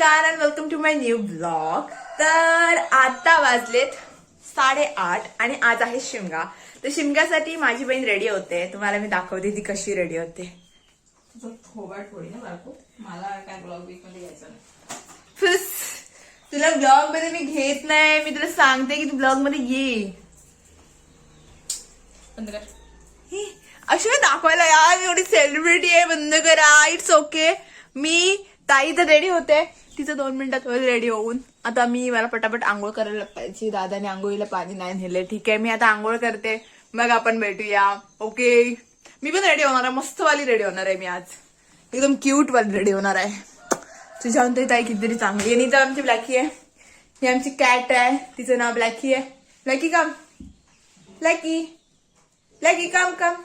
नमस्कार and welcome to my new blog. तर आता वाजलेत 8:30 आणि आज आहे शिमगा. तर शिमग्यासाठी माझी बहीण रेडी होते. तुम्हाला मी दाखवते ती कशी रेडी होते. थोडी ना बाळकू, मला काय ब्लॉग वीक मध्ये घ्यायचं नाही. फुस, तुला ब्लॉग मध्ये मी घेत नाही. मी तुला सांगते की तू ब्लॉग मध्ये ये. बंद कर. अशी मी दाखवायला यार, एवढी सेलिब्रिटी आहे. बंद करा. It's okay. मी ताई तर रेडी होते. तिचं 2 मिनिटात होईल रेडी होऊन. आता मला पटापट आंघोळ करायला पाहिजे. दादाने आंघोळीला पाणी नाही नेले. ठीक आहे, मी आता आंघोळ करते, मग आपण भेटूया. ओके, मी पण रेडी होणार आहे. मस्तवाली रेडी होणार आहे मी आज. एकदम क्यूट वाली रेडी होणार आहे. तुझ्याहून तरी ताई कितीतरी चांगली आहे. आणि तर आमची ब्लॅकी आहे. ही आमची कॅट आहे. तिचं नाव ब्लॅकी आहे. ब्लॅकी काम, ब्लॅकी ब्लॅकी काम काम.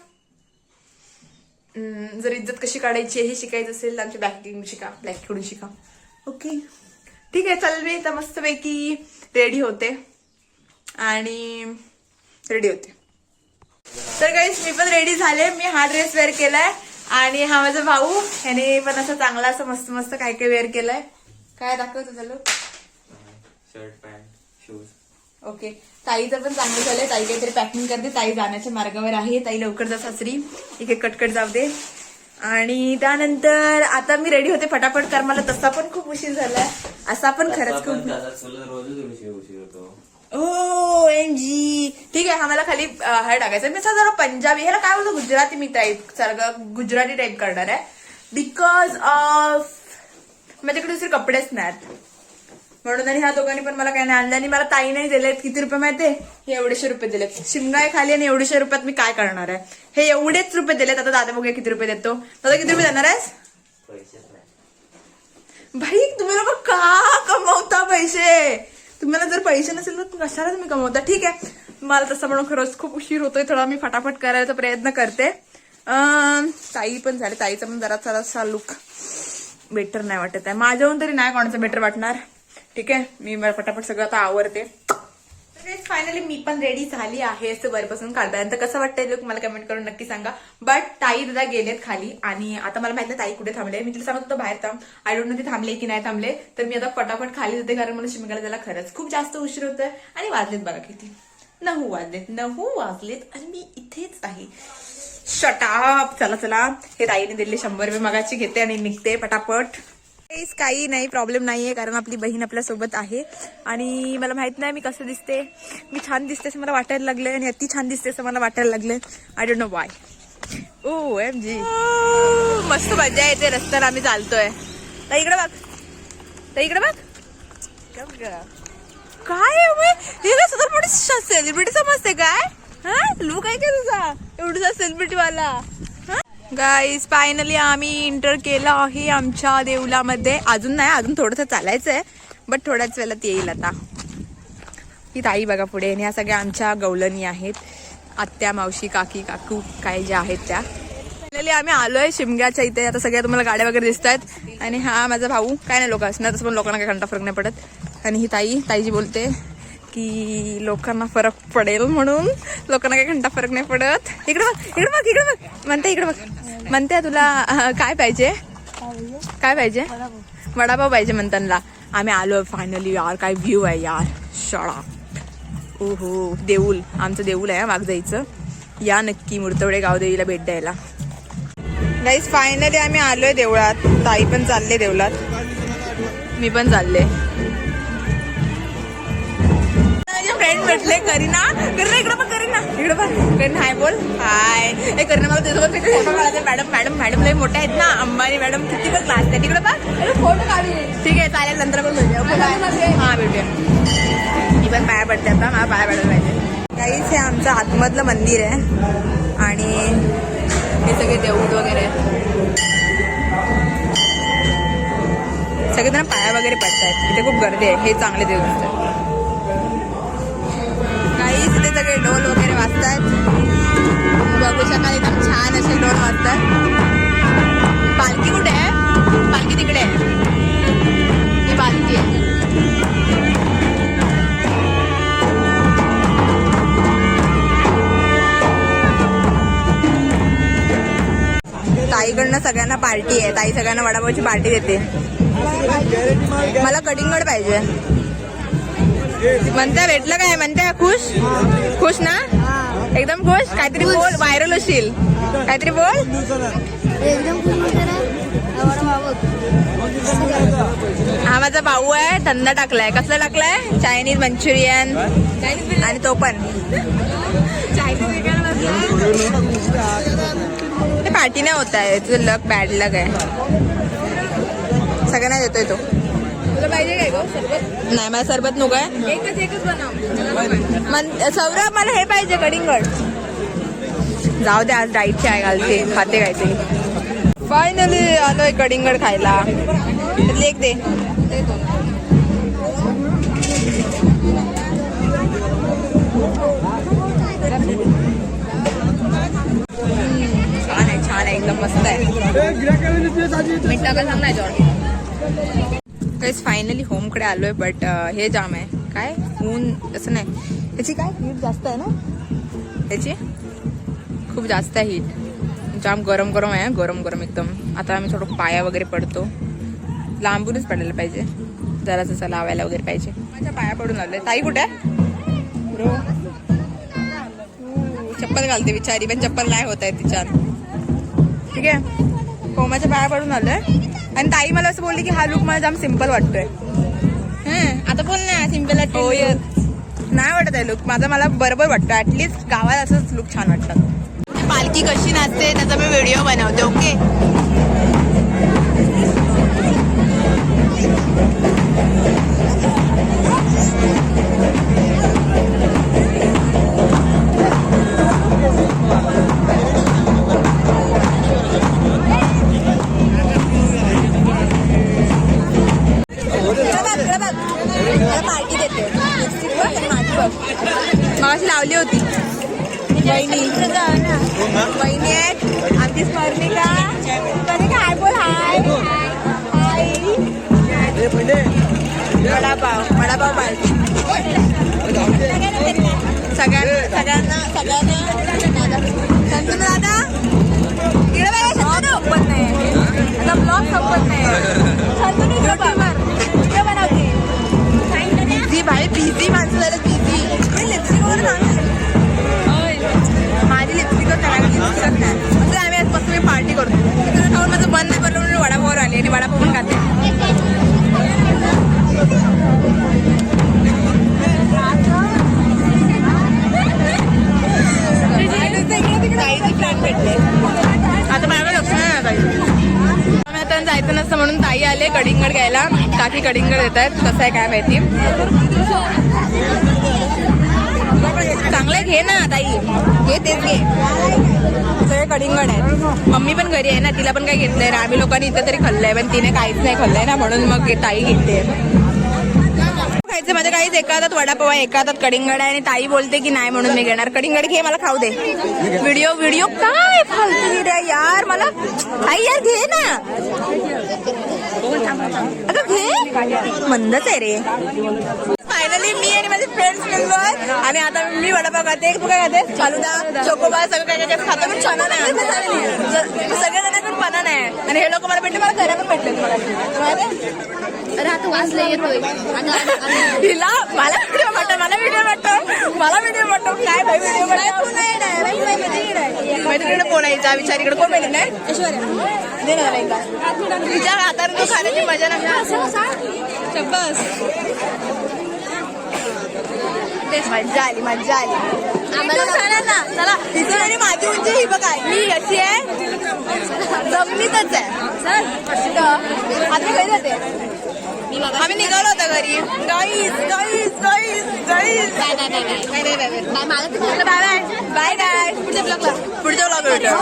जर इज्जत कशी काढायची हे शिकायचं असेल तर आमच्या ब्लॅकीकडून शिका. ओके, ठीक आहे. चल, मी आता मस्तपैकी रेडी होते आणि तर काहीच मी पण रेडी झाले. मी हा ड्रेस वेअर केलाय आणि हा माझा भाऊ, ह्याने पण असं चांगला असं मस्त मस्त काय काय वेअर केलंय. काय दाखवतो झालं? Shirt pant shoes. ओके, ताईचं पण चांगलं झालंय. ताई काहीतरी पॅकिंग करते. ताई जाण्याच्या मार्गावर आहे. ताई लवकर जा सासरी. एक कटकट जाऊ दे. आणि त्यानंतर आता मी रेडी होते फटाफट, कारण मला तसा पण खूप उशीर झालाय. असा पण खरंच खूप. रोजच उशीर होतो. O M G. ठीक आहे, हा मला खाली हे टाकायचं. मी असं जरा पंजाबी, ह्याला काय बोलतो, गुजराती मी टाईप सारखं गुजराती टाईप करणार आहे. बिकॉज ऑफ माझ्याकडे दुसरे कपडेच नाहीत म्हणून. आणि ह्या दोघांनी पण मला काही नाही आणलं. आणि मला ताई नाही दिलेत. किती रुपये माहितीये? हे एवढेशे रुपये दिलेत. शिमगा आहे खाली आणि एवढेशे रुपयात मी काय करणार आहे? हे एवढेच रुपये दिलेत. आता दादा बघूया किती रुपये देतो. दादा किती रुपये देणार आहेस? भाई, तुम्ही लोक का कमवता पैसे? तुम्हाला जर पैसे नसेल तर कशाला तुम्ही कमवता? ठीक आहे, मला तसं म्हणून खरंच खूप उशीर होतोय. थोडा मी फटाफट करायचा प्रयत्न करते. ताई पण झाले. ताईचा पण जरा लुक बेटर नाही वाटत आहे. माझ्याहून तरी नाही कोणाचं बेटर वाटणार. ठीक आहे, मी मला फटाफट सगळं आता आवरते. फायनली मी पण रेडी झाली आहे. असं वरपासून काढतानंतर कसं वाटतंय लोक मला कमेंट करून नक्की सांगा. बट ताई दादा गेलेत खाली आणि आता मला माहित नाही ताई कुठे थांबले. मी तिला सांगत होतं बाहेर थांब. आय डोंट नो ते थांबले की नाही थांबले. तर मी आता फटाफट खाली जाते, कारण मला शिमग्याला जायला खरंच खूप जास्त उशीर होतोय. आणि वाजलेत बघा किती, 9 वाजलेत आणि मी इथेच आहे. शटाप. चला चला, हे ताईने दिले 100 रुपये मगाची घेते आणि निघते पटापट. काही नाही, प्रॉब्लेम नाहीये, कारण आपली बहीण आपल्या सोबत आहे. आणि मला माहित नाही मी कसं दिसते. मी छान दिसते असं मला वाटायला लागलंय आणि अति छान दिसते असं मला वाटायला लागलंय. I don't know why. O M G, मस्त मजा येते रस्त्याला आम्ही चालतोय. ताई इकडे बघ, ताई इकडे बघ. काय हे का सुद्धा मोठी सेलिब्रिटी समजते काय? हा, लुक आहे का तुझा एवढा सेलिब्रिटी वाला? गाईज, फायनली आम्ही एंटर केलं आहे आमच्या देऊलामध्ये. अजून नाही, अजून थोडंसं चालायचंय, बट थोड्याच वेळात येईल. आता ही ताई बघा पुढे. आणि ह्या सगळ्या आमच्या गवलणी आहेत. आत्या, मावशी, काकी, काकू काय ज्या आहेत त्या. फायनली आम्ही आलोय शिमग्याच्या इथे. आता सगळ्या तुम्हाला गाड्या वगैरे दिसत आहेत. आणि हा माझा भाऊ. काय नाही लोक असणार, तसं पण लोकांना काही घंटा फरक नाही पडत. आणि ही ताईजी बोलते की लोकांना फरक पडेल म्हणून. लोकांना काही घंटा फरक नाही पडत. इकडे बघ, इकडे बघ, इकडे बघ म्हणते. इकडे बघ म्हणते, तुला काय पाहिजे? काय पाहिजे? वडापाव पाहिजे म्हणताना. आम्ही आलो फायनली. यार काय व्ह्यू आहे यार, शाळा. ओहो, देऊळ, आमचं देऊळ आहे माग जायचं. या नक्की मुर्तवडे गावदेवीला भेट द्यायला. गाईज, फायनली आम्ही आलोय देवळात. ताई पण चालले देवळात, मी पण चालले. फ्रेंड भेटले. करीना इकडे बघ. करीना हाय बोल. हाय. हे करीना मला त्याच्यासोबत फोटो काढायचे. मॅडम लय मोठ्या आहेत ना, अंबानी मॅडम. किती पण क्लास आहे तिकडे बघ. फोटो काढू. ठीक आहे, चालेल, नंतर पण भेटूया. हा, भेटूया. मी पण पाया पडते आता, मला पाया पडायला पाहिजे. काहीच हे आमचं आतमधलं मंदिर आहे आणि हे सगळे देऊळ वगैरे सगळेजण पाया वगैरे पडतायत. इथे खूप गर्दी आहे. हे चांगले देऊळ दिसतात. तिथे सगळे ढोल वगैरे वाजतात. बघू शकाल, एकदम छान असे ढोल वाजतात. पालखी कुठे आहे? पालखी तिकडे आहे. ही पालखी आहे. ताईकडनं सगळ्यांना पार्टी आहे. ताई सगळ्यांना वडापावची पार्टी देते. मला कडिंगड पाहिजे. म्हणते भेटलं काय म्हणते? खुश खुश ना? एकदम खुश. काहीतरी बोल, व्हायरल होशील. काहीतरी बोल. हा माझा भाऊ आहे, धंदा टाकलाय. कसला टाकलाय? Chinese Manchurian. आणि तो पण ते पार्टी नाही होत आहे. तुझं लक बॅड लक आहे. सगळ्यांना देतोय तो. तुला पाहिजे काय गो सरबत? नाही मला सरबत नको आहे. एकच बनव. सौरभ मला हे पाहिजे कडिंगड. जाऊ दे आज डाईटची आहे घालते खाते काहीतरी. फायनली आलोय कडिंगड खायला. लेख दे. छान आहे छान आहे एकदम मस्त आहे. मीठ टाका सांग नाही जॉर्ड. काहीच फायनली होमकडे आलोय. बट हे जाम आहे. काय ऊन असं नाही. त्याची काय हीट जास्त आहे ना. त्याची खूप जास्त आहे हीट. जाम गरम गरम आहे. गरम गरम एकदम. आता आम्ही थोडं पाया वगैरे पडतो. लांबूनच पडायला पाहिजे. जरा जसं लावायला वगैरे पाहिजे. माझ्या पाया पडून आलोय. ताई कुठे आहे? ब्रो चप्पल घालते बिचारी. पण चप्पल नाही होत आहे तिच्या. ठीक आहे. होमाच्या पाया पडून आलोय. आणि ताई मला असं बोलली की हा लुक मला जाम सिम्पल वाटतोय. आता बोल ना सिम्पल नाही वाटत आहे लुक माझा. मला बरोबर वाटतं. ऍटलीस्ट गावात असंच लुक छान वाटतं. पालखी कशी नाचते त्याचा मी व्हिडिओ बनवते. ओके. पार्टी देते. मागाशी लावली होती. वहिनी वहिनी आहेत आमची स्पर्निका. हाय बोल. हाय हाय. वडापाव वडापाव पाहिजे सगळ्यांना सगळ्यांना. संतू दादा इकडे बघा. संपत नाही आता ब्लॉग संपत नाही. संतू युट्यूबर बनवते. बिझी भाई बिझी माणसं झालं. बिझी लिपस्टिक वगैरे सांग. माझी लिपस्टिकच नाही. लिपस्टिकच नाही. असं आम्ही आजपासून मी पार्टी करतो. तिकडे खाऊन माझं बंद नाही पडलं म्हणून वडापावर आली. आणि वडापाव पण खाते. ताईची फ्रेंड भेटले. आता माझ्याकडे लक्ष नाही ताई. आम्ही आता जायचं नसतं म्हणून ताई आले कडिंगड घ्यायला. काकी कडिंगड देत आहेत. कसं आहे काय माहिती. चांगलं घे ना ताई. घे तेच घे. सगळे कडिंगड आहेत. मम्मी पण घरी आहे ना. तिला पण काही घेतलंय ना. आम्ही लोकांनी इथं तरी खाल्लंय पण तिने काहीच नाही खाल्लंय ना. म्हणून मग ताई घेते. खायचं माझ्या काहीच. एका हातात वडापाव आहे एका हातात कडिंगड आहे. आणि ताई बोलते की नाही म्हणून मी घेणार. कडिंगड घे मला खाऊ दे. व्हिडिओ काय फालतू यार. मला ताई यार घे ना. अगं घे. मंदच आहे रे. फायनली मी आणि माझे फ्रेंड्स मिळलोय. आणि आता मी वडापाव खाते. तू काय खाते? फालुदा चोकोबार सगळं काय काय खातो. पण छान नाही. सगळे जण पण पणा नाही. आणि हे लोक मला भेटले. मला घरा पण भेटले. अरे आता वाचलं येतोय हिला. मला व्हिडिओ वाटतो. मला व्हिडिओ वाटतो. मला व्हिडिओ वाटतो. काय भाई व्हिडिओ मैत्रिणीकडे बोलायचा विचार. इकडे कोण माहिती नाही. दे ना एकदा. तिच्या हाताने तू खाण्याची मजा नाही. बस मज्जा आली मज्जा आली. ना चला. तिची आणि माझी उंची ही बघा. मी अशी आहे जमिनीतच आहे. आता घरी जाते. आम्ही निघालो होतो घरी. Guys guys guys guys. Bye bye. पुढच्या ब्लॉग भेटू.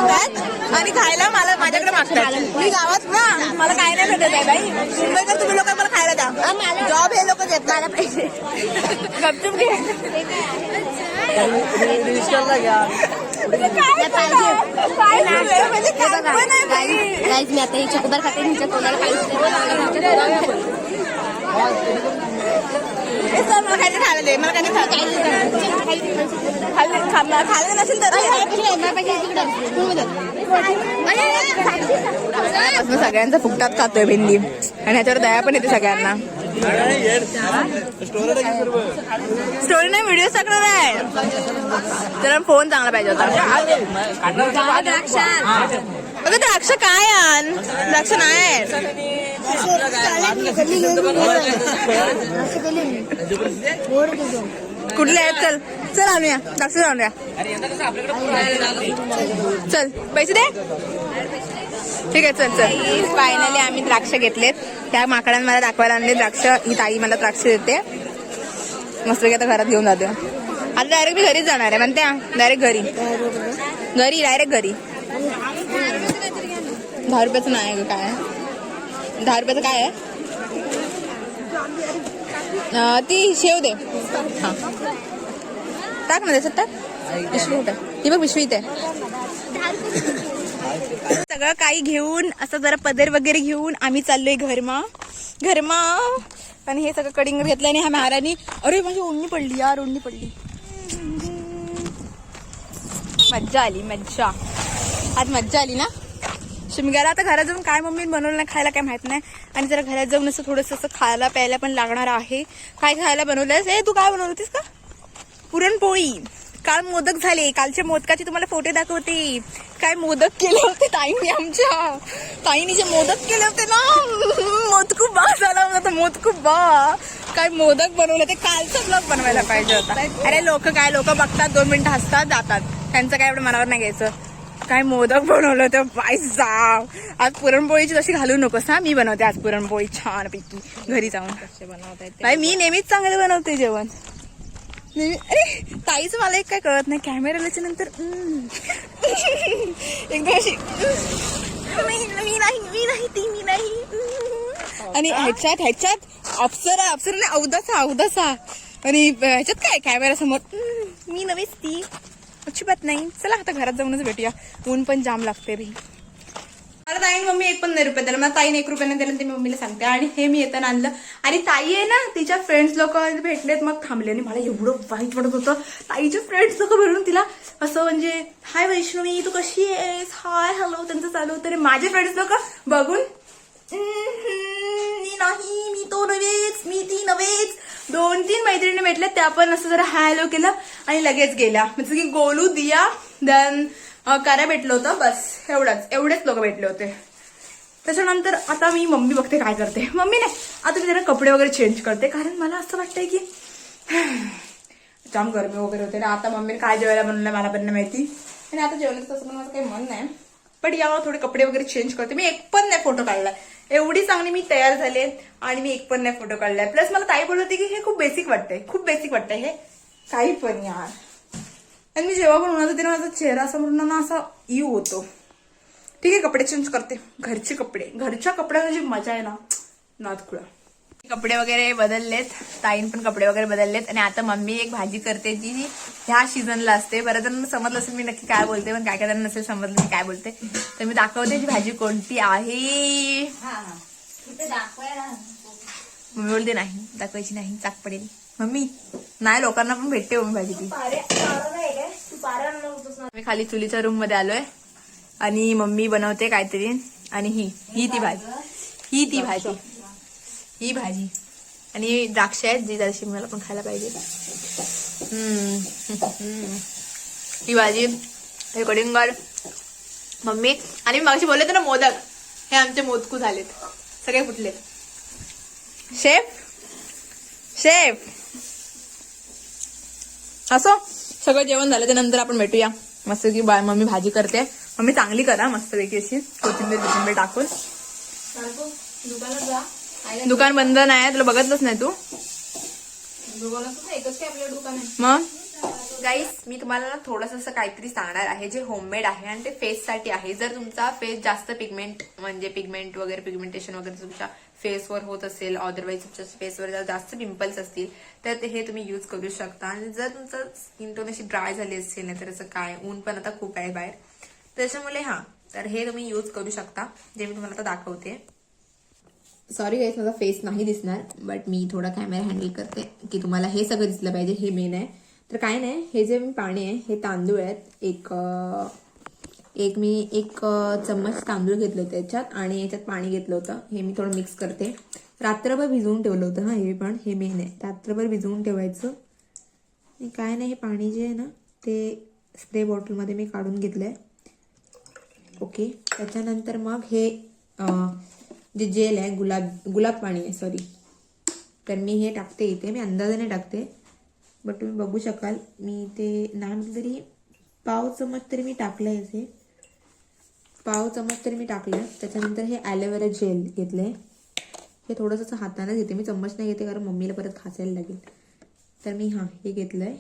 आणि खायला मला माझ्याकडे मागतात. मी गावात ना मला काय नाही भेटत आहे बाई. मुंबईकर तुम्ही लोक मला खायला द्या. जॉब हे लोक देत मला पैसे. गपचूप घे. मी आता ही चकोबार खाते. हिच्या तोंडाला काहीच नाही. हे सर मला खायचं खायला दे. मला काय नाही खाल्लं नसेल तर सगळ्यांचा फुकटात खातोय भेंडी आणि ह्याच्यावर दया पण येते सगळ्यांना. स्टोरी नाही व्हिडिओ टाकणार आहे तर फोन चांगला पाहिजे होता. अगं द्राक्ष काय आण द्राक्ष नाही कुठले आहेत. चल चल आणूया द्राक्ष आणूया. चल पैसे दे. ठीक आहे चल चल. फायनली आम्ही द्राक्ष घेतलेत. त्या माकडांना मला दाखवायला आणले द्राक्ष. ही ताई मला द्राक्ष देते मस्तपैकी. आता घरात घेऊन जातो. आता डायरेक्ट मी घरीच जाणार आहे म्हणते. डायरेक्ट घरी डायरेक्ट घरी. 10 रुपयाचं नाही ग. काय 10 रुपयाचं काय आहे. ती शेव दे. हा टाक ना त्याच्यात टाक. पिशवी कुठे ती बघ पिशवी इथे. सगळं काही घेऊन असं जरा पदर वगैरे घेऊन आम्ही चाललोय घरमा. आणि हे सगळं कडिंग घेतलं आणि ह्या महाराणी. अरे माझी ओढणी पडली यार ओढणी पडली. मज्जा आली मज्जा. आज मज्जा आली ना. शिमग्याला आता घरात जाऊन काय मम्मी बनवलं नाही खायला काय माहित नाही. आणि जरा घरात जाऊन असं थोडंसं असं खायला प्यायला पण लागणार आहे. काय खायला बनवलंयस. तू काय बनवलं होतीस का. पुरणपोळी. काल मोदक झाले. कालच्या मोदकाचे तुम्हाला फोटो दाखवते. काय मोदक केले होते ताईंनी. आमच्या ताईंनी जे मोदक केले होते ना मोदकूप बा झाला होता. मोदकूप बा काय मोदक बनवले ते. कालचा ब्लॉग बनवायला पाहिजे होता. अरे लोक बघतात 2 मिनिटं हसतात जातात. त्यांचं काय एवढं मनावर नाही घ्यायचं. काय मोदक बनवलं होतं बाय जाव. आज पुरणपोळीची तशी घालू नकोस हा. मी बनवते आज पुरणपोळी छानपैकी घरी जाऊन. बाय मी नेहमीच चांगलं बनवते जेवण. अरे ताईच मला एक काय कळत नाही. कॅमेरा आल्याच्या नंतर एकदम अशी मी नाही ती आणि ह्याच्यात अप्सराने अवदासा आणि ह्याच्यात काय कॅमेरा समोर मी नव्हेच ती. अजिबात नाही. चला आता घरात जाऊनच भेटूया. ऊन पण जाम लागते भाई. मला ताईने मम्मी 1 पण नाही रुपये दिला. मला ताईने 1 रुपयाने दिलं ते मी मम्मीला सांगते. आणि हे मी येताना आणलं. आणि ताई आहे ना तिच्या फ्रेंड्स लोक भेटलेत मग थांबले. आणि मला एवढं वाईट वाटत होतं. ताईचे फ्रेंड्स लोक भेटून तिला असं म्हणजे हाय वैष्णवी तू कशी आहेस हाय हॅलो त्यांचं चालू होतं. माझे फ्रेंड्स लोक बघून मी नाही मी तो नव्हेच मी ती नव्हेच. 2-3 मैत्रिणी भेटल्या त्या पण असं जरा हाय हॅलो केलं आणि लगेच गेल्या. म्हणजे की गोलू दिया देन करा भेटलं होतं बस एवढेच लोक भेटले होते. त्याच्यानंतर आता मी मम्मी बघते काय करते. मम्मी नाही आता मी जरा कपडे वगैरे चेंज करते. कारण मला असं वाटतंय की जाम गरमी वगैरे होते ना. आता मम्मीने काय जेवायला बनवलं मला पण नाही माहिती. आणि आता जेवणाचं तसं पण माझं काही मन नाही. पण यावर थोडे कपडे वगैरे चेंज करते. मी 1 पण नाही फोटो काढलाय. एवढी चांगली मी तयार झाले आणि मी 1 पण नाही फोटो काढलाय. प्लस मला ताई बोलत होती की हे खूप बेसिक वाटतंय हे काही पण यार. आणि मी जेव्हा पण म्हणत होते ना माझा चेहरा समोर ना असा यू होतो. ठीक आहे कपडे चेंज करते. घरचे कपडे घरच्या कपड्याला जी मजा आहे ना नादखुळा. कपडे वगैरे बदललेत. ताईन पण कपडे वगैरे बदललेत. आणि आता मम्मी एक भाजी करते जी ह्या सीझनला असते. बऱ्याच जणांना समजलं असेल मी नक्की काय बोलते. पण काय जणांना नसेल समजलं मी काय बोलते तर मी दाखवते ती भाजी कोणती आहे. मम्मी बोलते नाही दाखवायची नाही चाक पडेल. मम्मी नाही लोकांना पण भेटते हो मी भाजी ती. मी खाली चुलीच्या रूम मध्ये आलोय आणि मम्मी बनवते काहीतरी. आणि ही भाजी आणि द्राक्ष आहेत जी जराशी मला पण खायला पाहिजे. ही भाजी हे कडिंगर मम्मी. आणि मागची बोलले तर ना मोदक हे आमचे मोदकू झालेत सगळे फुटले. शेफ असो सगळं जेवण झालं त्यानंतर आपण भेटूया. मस्त की मम्मी भाजी करते. मम्मी चांगली करा मस्तपैकी अशी कोथिंबीर टाकून. दुकानात जा. दुकान बंद नाही तुला बघतलंच नाही तू. दुकानात एकच काय आपलं दुकान आहे. मग गाईस मी तुम्हाला थोडंसं असं काहीतरी सांगणार आहे जे होममेड आहे आणि ते फेससाठी आहे. जर तुमचा फेस जास्त पिगमेंट वगैरे पिगमेंटेशन वगैरे तुमच्या फेसवर होत असेल अदरवाईज तुमच्या फेसवर जर जास्त पिंपल्स असतील तर हे तुम्ही यूज करू शकता. आणि जर तुमचं स्किन टोन अशी ड्राय झाली असेल नाही तर असं काय ऊन पण आता खूप आहे बाहेर त्याच्यामुळे तर हे तुम्ही यूज करू शकता जे मी तुम्हाला आता दाखवते. सॉरी गाईस, माझा फेस नाही दिसणार, बट मी थोडा कॅमेरा हँडल करते की तुम्हाला हे सगळं दिसलं पाहिजे, हे मेन आहे. तर काय नाही, हे जे पाणी आहे हे तांदूळ आहेत. एक चम्मच तांदूळ घेतले होते त्याच्यात आणि याच्यात पाणी घेतलं होतं. हे मी थोडं मिक्स करते. रात्रभर भिजवून ठेवलं होतं. हा, हे पण हे मेन आहे, रात्रभर भिजवून ठेवायचं. आणि काय नाही, हे पाणी जे आहे ना ते स्प्रे बॉटलमध्ये मी काढून घेतलंय. ओके, त्याच्यानंतर मग हे जे जेल आहे, गुलाब पाणी आहे, सॉरी, तर मी हे टाकते इथे. मी अंदाजाने टाकते, बट तुम्ही बघू शकाल मी ते नाही म्हटलं तरी पाव चमच तरी मी टाकलंय. असे पाव चमच तरी मी टाकलं. त्याच्यानंतर हे ॲलोवेरा जेल घेतलंय. हे थोडंसं हाताने घेते मी, चम्मच नाही घेते कारण मम्मीला परत खायला लागेल. तर मी हे घेतलंय,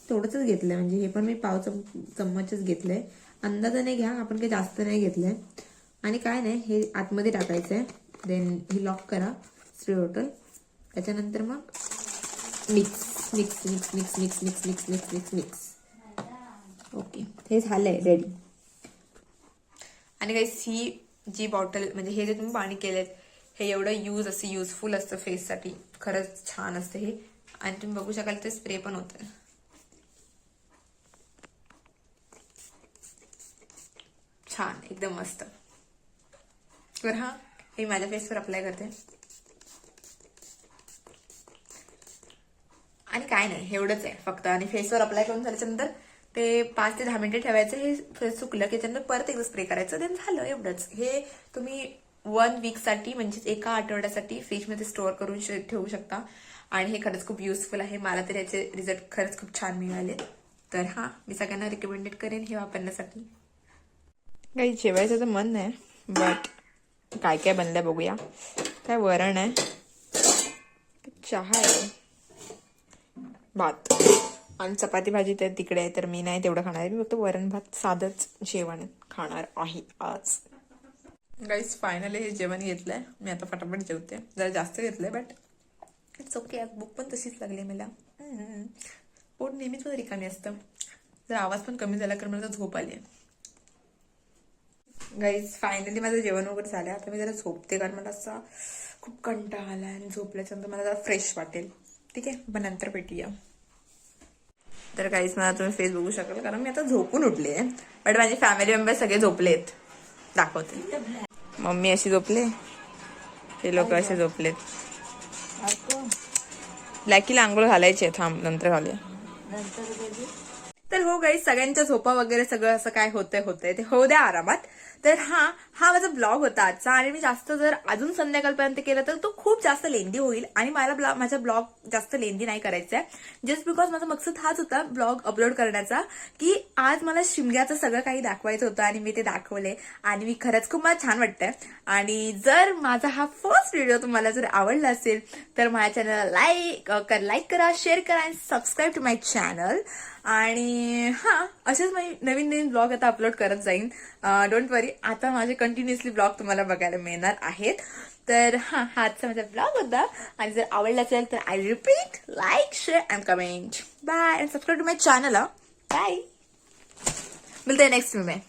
थोडंसंच घेतलंय, म्हणजे हे पण मी पाव चम्मचच घेतलंय. अंदाजाने घ्या, आपण काही जास्त नाही घेतलंय. आणि काय नाही, हे आतमध्ये टाकायचं आहे. देन ही लॉक करा स्प्रे बॉटल. त्याच्यानंतर मग mix mix mix mix mix mix mix mix mix mix. Okay, हे झालंय रेडी. आणि गाईस, ही जी बॉटल म्हणजे हे जे तुम्ही पाणी केलेत हे एवढं युजफुल असतं फेससाठी. खरंच छान असतं हे. आणि तुम्ही बघू शकाल ते स्प्रे पण होतं. छान, एकदम मस्त. तर हे माझ्या फेसवर अप्लाय करते. आणि काय नाही, एवढंच आहे फक्त. आणि फेसवर अप्लाय करून झाल्याच्यानंतर ते 5 ते 10 मिनिटं ठेवायचं. हे फेस सुकलं की त्यानंतर परत एकदा स्प्रे करायचं, देन झालं, एवढंच. हे तुम्ही 1 वीकसाठी म्हणजेच एका आठवड्यासाठी फ्रीजमध्ये स्टोअर करून ठेवू शकता. आणि हे खरंच खूप युजफुल आहे. मला तर याचे रिझल्ट खरंच खूप छान मिळाले. तर मी सगळ्यांना रिकमेंडेड करेन हे वापरण्यासाठी. काही जेवायचं तर मन नाही, बट काय काय बनलंय बघूया. काय वरण आहे, चहा आहे, भात आणि चपाती भाजी तर तिकडे आहे. तर मी नाही तेवढं खाणार आहे. मी फक्त वरण भात साधंच जेवण खाणार आहे आज. गाईस, फायनली हे जेवण घेतलंय मी. आता फटाफट जेवते. जरा जास्त घेतलंय, बट इट्स ओके. आज भूक पण तशीच लागली मला. पोट नेहमीच मला रिकामी असतं. जर आवाज पण कमी झाला कारण मला झोप आली. गाईज, फायनली माझं जेवण वगैरे झालं. आता मी जरा झोपते कारण मला असा खूप कंटाळा आला आणि झोपल्याच्यानंतर मला जरा फ्रेश वाटेल. ठीक आहे, पण नंतर भेटूया. तर गाईज, मला तुम्ही फेस बघू शकाल कारण मी आता झोपून उठले, बट माझे फॅमिली मेंबर सगळे झोपलेत. दाखवते. मम्मी अशी झोपले, हे लोक असे झोपलेत. लॅकीला आंघोळ घालायची, थांब नंतर घालूया. तर हो गाईज, सगळ्यांच्या झोपा वगैरे सगळं असं काय होतंय ते होऊ द्या आरामात. तर हा माझा ब्लॉग होता आजचा. आणि मी जास्त जर अजून संध्याकाळपर्यंत केलं तर तो खूप जास्त लेंदी होईल. आणि मला माझा ब्लॉग जास्त लेंदी नाही करायचा आहे. जस्ट बिकॉज माझा मकसद हाच होता ब्लॉग अपलोड करण्याचा, की आज मला शिमग्याचं सगळं काही दाखवायचं होतं आणि मी ते दाखवले. आणि मी खरंच खूप मला छान वाटतंय. आणि जर माझा हा फर्स्ट व्हिडिओ तुम्हाला जर आवडला असेल तर माझ्या चॅनलला लाईक करा, शेअर करा आणि सबस्क्राईब टू माय चॅनल. आणि असेच मी नवीन ब्लॉग आता अपलोड करत जाईन. डोंट वरी, आता माझे कंटिन्युअसली ब्लॉग तुम्हाला बघायला मिळणार आहेत. तर आजचा माझा ब्लॉग होता. आणि जर आवडला असेल तर I repeat, like, share and comment. Bye and subscribe to my channel. Bye, मिळते नेक्स्ट में.